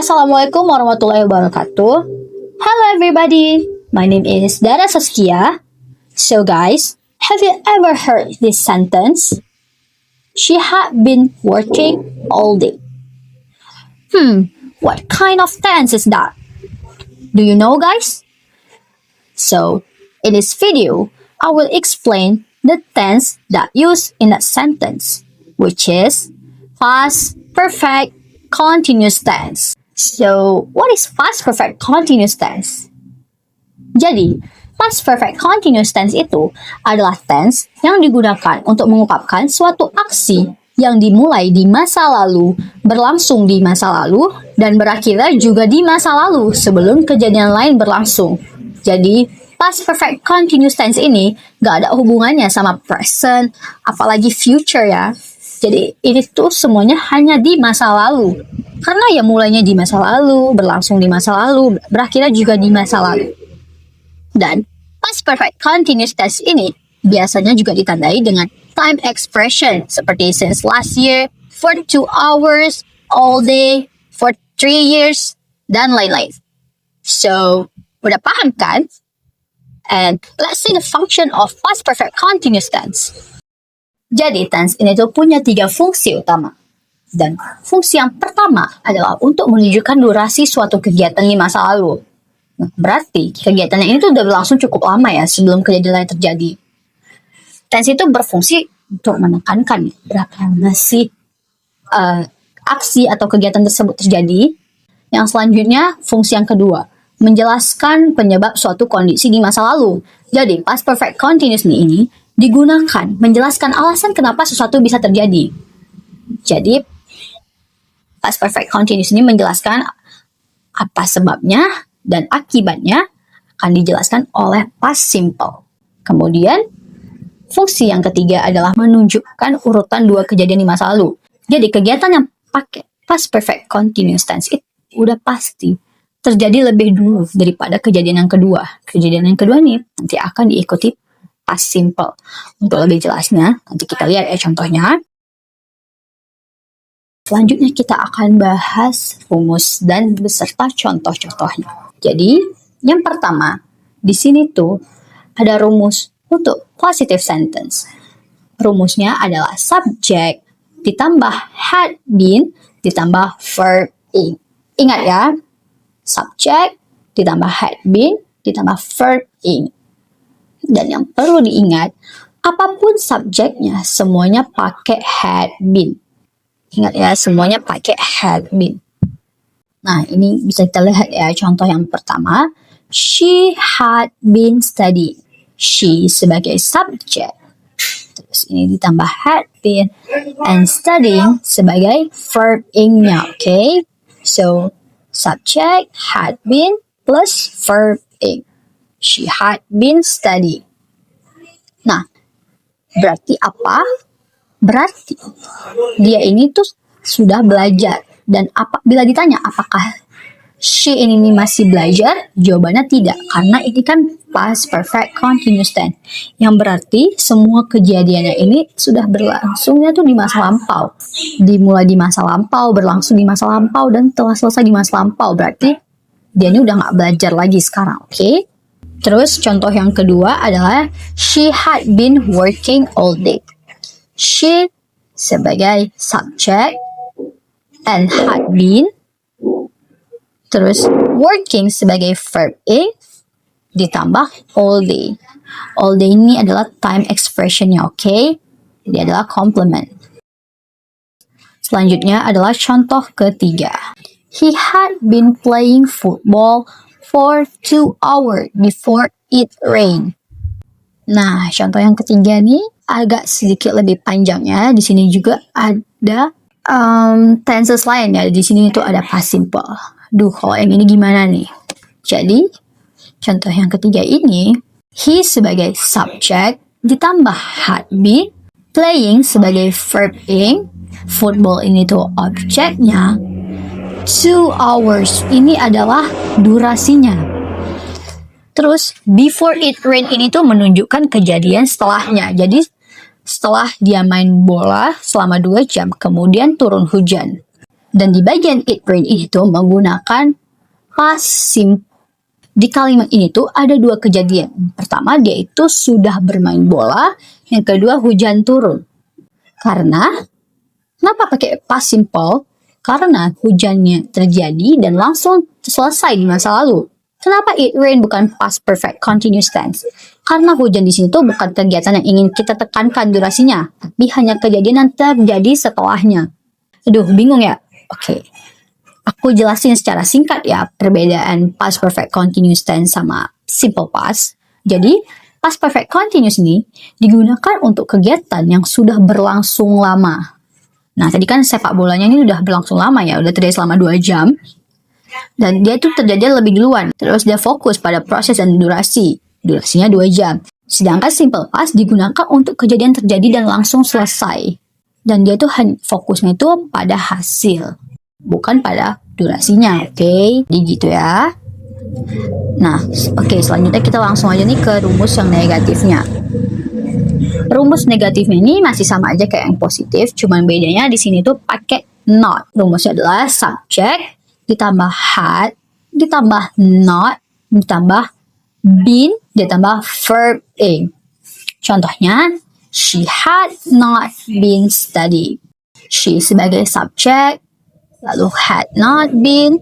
Assalamualaikum warahmatullahi wabarakatuh. Hello everybody, my name is Dara Saskia. So guys, have you ever heard this sentence? She had been working all day. What kind of tense is that? Do you know guys? So, in this video, I will explain the tense that used in that sentence, which is past perfect continuous tense. So, what is past perfect continuous tense? Jadi, past perfect continuous tense itu adalah tense yang digunakan untuk mengungkapkan suatu aksi yang dimulai di masa lalu, berlangsung di masa lalu, dan berakhir juga di masa lalu sebelum kejadian lain berlangsung. Jadi, past perfect continuous tense ini gak ada hubungannya sama present, apalagi future ya. Jadi, ini tuh semuanya hanya di masa lalu. Karena ya mulainya di masa lalu, berlangsung di masa lalu, berakhirnya juga di masa lalu. Dan past perfect continuous tense ini biasanya juga ditandai dengan time expression seperti since last year, for 2 hours, all day, for 3 years, dan lain-lain. So, udah paham kan? And let's see the function of past perfect continuous tense. Jadi, tense ini tuh punya 3 fungsi utama. Dan fungsi yang pertama adalah untuk menunjukkan durasi suatu kegiatan di masa lalu. Nah, berarti kegiatan ini tuh udah berlangsung cukup lama ya sebelum kejadian lain terjadi. Tense itu berfungsi untuk menekankan berapa lama sih aksi atau kegiatan tersebut terjadi. Yang selanjutnya, fungsi yang kedua, menjelaskan penyebab suatu kondisi di masa lalu. Jadi, past perfect continuous ini digunakan menjelaskan alasan kenapa sesuatu bisa terjadi. Jadi, past perfect continuous ini menjelaskan apa sebabnya dan akibatnya akan dijelaskan oleh past simple. Kemudian, fungsi yang ketiga adalah menunjukkan urutan 2 kejadian di masa lalu. Jadi, kegiatan yang pakai past perfect continuous tense itu udah pasti terjadi lebih dulu daripada kejadian yang kedua. Kejadian yang kedua ini nanti akan diikuti past simple. Untuk lebih jelasnya, nanti kita lihat ya contohnya. Selanjutnya kita akan bahas rumus dan beserta contoh-contohnya. Jadi, yang pertama, di sini tuh ada rumus untuk positive sentence. Rumusnya adalah subject ditambah had been ditambah verb ing. Ingat ya, subject ditambah had been ditambah verb ing. Dan yang perlu diingat, apapun subjeknya semuanya pakai had been. Ingat ya, semuanya pakai had been. Nah, ini bisa kita lihat ya, contoh yang pertama. She had been studying. She sebagai subjek. Terus ini ditambah had been. And studying sebagai verb ing-nya, okay? So, subject had been plus verb ing. She had been studying. Nah, berarti apa? Berarti dia ini tuh sudah belajar. Dan bila ditanya apakah she ini masih belajar, jawabannya tidak. Karena ini kan past perfect continuous tense. Yang berarti semua kejadiannya ini sudah berlangsungnya tuh di masa lampau. Dimulai di masa lampau, berlangsung di masa lampau, dan telah selesai di masa lampau. Berarti dia ini udah gak belajar lagi sekarang, oke? Terus contoh yang kedua adalah she had been working all day. She sebagai subjek and had been, terus working sebagai verb ing ditambah all day. All day ini adalah time expressionnya, oke? Jadi adalah complement. Selanjutnya adalah contoh ketiga. He had been playing football for 2 hours before it rained. Nah, contoh yang ketiga nih agak sedikit lebih panjang ya. Di sini juga ada tenses lain ya. Di sini itu ada past simple. Duh, kalau yang ini gimana nih? Jadi, contoh yang ketiga ini, he sebagai subject ditambah had been, playing sebagai verb ing, football ini tuh objeknya, 2 hours ini adalah durasinya. Terus, before it rain ini tuh menunjukkan kejadian setelahnya. Jadi, setelah dia main bola selama 2 jam, kemudian turun hujan. Dan di bagian it rained ini tuh menggunakan past simple. Di kalimat ini tuh ada dua kejadian. Pertama, dia itu sudah bermain bola. Yang kedua, hujan turun. Kenapa pakai past simple? Karena hujannya terjadi dan langsung selesai di masa lalu. Kenapa it rain bukan past perfect continuous tense? Karena hujan di sini tuh bukan kegiatan yang ingin kita tekankan durasinya, tapi hanya kejadian yang terjadi setelahnya. Aduh, bingung ya? Oke. Aku jelasin secara singkat ya perbedaan past perfect continuous tense sama simple past. Jadi, past perfect continuous ini digunakan untuk kegiatan yang sudah berlangsung lama. Nah, tadi kan sepak bolanya ini udah berlangsung lama ya, udah terjadi selama 2 jam. Dan dia itu terjadi lebih duluan. Terus dia fokus pada proses dan durasi. Durasinya 2 jam. Sedangkan simple past digunakan untuk kejadian terjadi dan langsung selesai. Dan dia tuh fokusnya itu pada hasil, bukan pada durasinya, oke? Jadi gitu ya. Nah, oke, selanjutnya kita langsung aja nih ke rumus yang negatifnya. Rumus negatifnya ini masih sama aja kayak yang positif, cuman bedanya di sini tuh pakai not. Rumusnya adalah subject ditambah had ditambah not ditambah been ditambah verb a. Contohnya, she had not been studying. She sebagai subject, lalu had not been,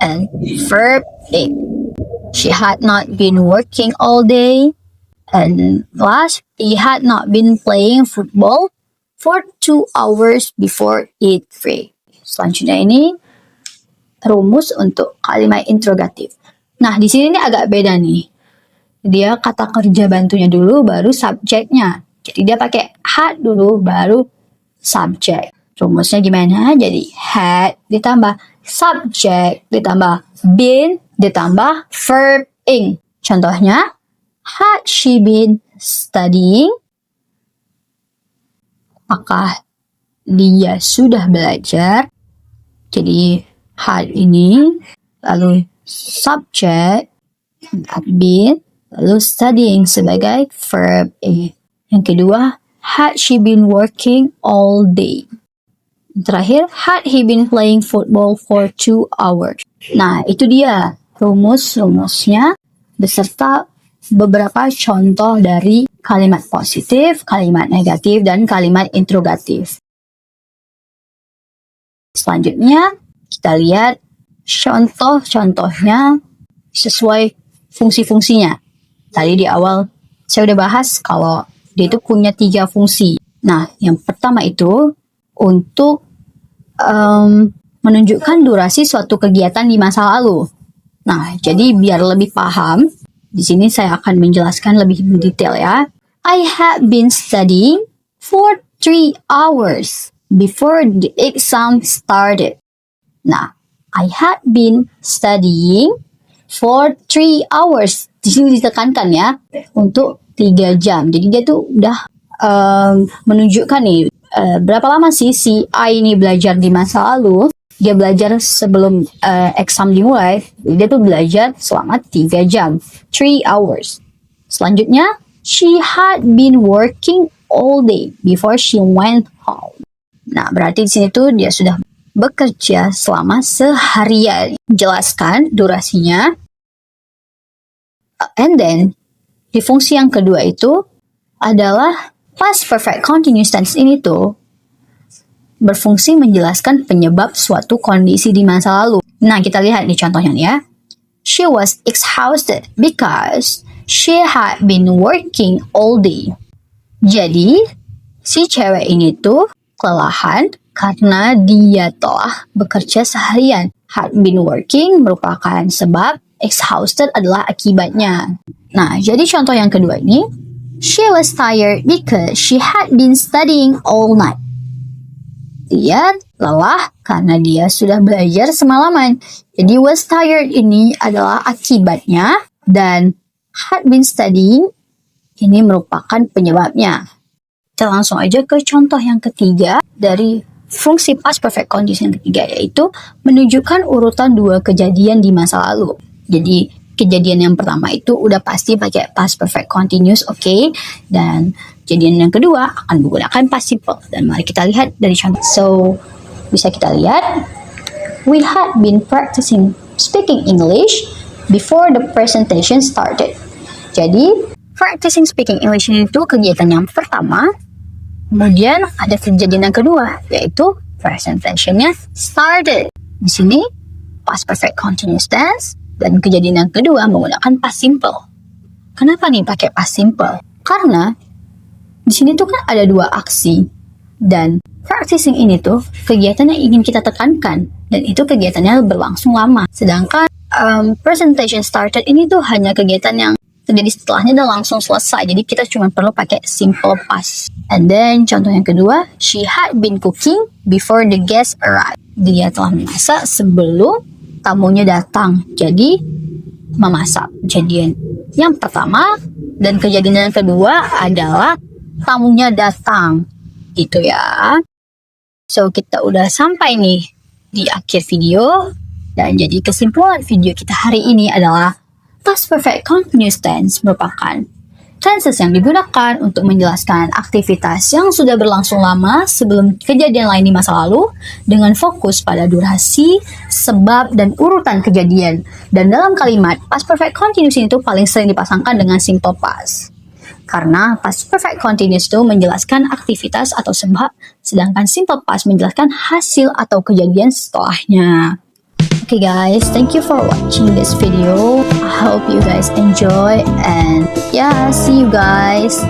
and verb a. She had not been working all day, and last, he had not been playing football for 2 hours before it rained. Selanjutnya ini rumus untuk kalimat interrogatif. Nah, di sini ini agak beda nih. Dia kata kerja bantunya dulu, baru subjeknya. Jadi dia pakai had dulu, baru subjek. Rumusnya gimana? Jadi had ditambah subjek ditambah been ditambah verb ing. Contohnya, had she been studying? Apakah dia sudah belajar? Jadi had ini, lalu subject, been, lalu studying sebagai verb a. Yang kedua, had she been working all day? Terakhir, had he been playing football for 2 hours? Nah, itu dia rumusnya beserta beberapa contoh dari kalimat positif, kalimat negatif, dan kalimat interrogatif. Selanjutnya, kita lihat contoh-contohnya sesuai fungsi-fungsinya. Tadi di awal saya udah bahas kalau dia itu punya 3 fungsi. Nah, yang pertama itu untuk menunjukkan durasi suatu kegiatan di masa lalu. Nah, jadi biar lebih paham, di sini saya akan menjelaskan lebih detail ya. I had been studying for 3 hours before the exam started. Nah, I had been studying for 3 hours. Di sini ditekankan ya, untuk 3 jam. Jadi dia tuh udah menunjukkan nih, berapa lama sih si I ini belajar di masa lalu. Dia belajar sebelum exam dimulai. Dia tuh belajar selama 3 jam. 3 hours. Selanjutnya, she had been working all day before she went home. Nah, berarti di sini tuh dia sudah bekerja selama seharian. Jelaskan durasinya. And then, di fungsi yang kedua itu adalah past perfect continuous tense ini tuh berfungsi menjelaskan penyebab suatu kondisi di masa lalu. Nah, kita lihat nih contohnya nih ya. She was exhausted because she had been working all day. Jadi, si cewek ini tuh kelelahan karena dia telah bekerja seharian. Had been working merupakan sebab, exhausted adalah akibatnya. Nah, jadi contoh yang kedua ini, she was tired because she had been studying all night. Dia lelah karena dia sudah belajar semalaman. Jadi was tired ini adalah akibatnya dan had been studying ini merupakan penyebabnya. Kita langsung aja ke contoh yang ketiga dari fungsi past perfect continuous yang ketiga, yaitu menunjukkan urutan 2 kejadian di masa lalu. Jadi kejadian yang pertama itu udah pasti pakai past perfect continuous, oke? Dan kejadian yang kedua akan menggunakan past simple. Dan mari kita lihat dari contoh. So, bisa kita lihat we had been practicing speaking English before the presentation started. Jadi, practicing speaking English itu kegiatan yang pertama. Kemudian ada kejadian yang kedua, yaitu presentationnya started. Di sini, past perfect continuous tense, dan kejadian yang kedua menggunakan past simple. Kenapa nih pakai past simple? Karena di sini tuh kan ada dua aksi, dan practicing ini tuh kegiatan yang ingin kita tekankan, dan itu kegiatannya berlangsung lama. Sedangkan presentation started ini tuh hanya kegiatan yang terjadi setelahnya dan langsung selesai. Jadi kita cuma perlu pakai simple past. And then contoh yang kedua, she had been cooking before the guests arrived. Dia telah memasak sebelum tamunya datang. Jadi memasak kejadian yang pertama, dan kejadian yang kedua adalah tamunya datang. Gitu ya. So kita udah sampai nih di akhir video. Dan jadi kesimpulan video kita hari ini adalah past perfect continuous tense merupakan tenses yang digunakan untuk menjelaskan aktivitas yang sudah berlangsung lama sebelum kejadian lain di masa lalu dengan fokus pada durasi, sebab, dan urutan kejadian. Dan dalam kalimat, past perfect continuous itu paling sering dipasangkan dengan simple past. Karena past perfect continuous itu menjelaskan aktivitas atau sebab, sedangkan simple past menjelaskan hasil atau kejadian setelahnya. Okay guys, thank you for watching this video. I hope you guys enjoy, and yeah, see you guys.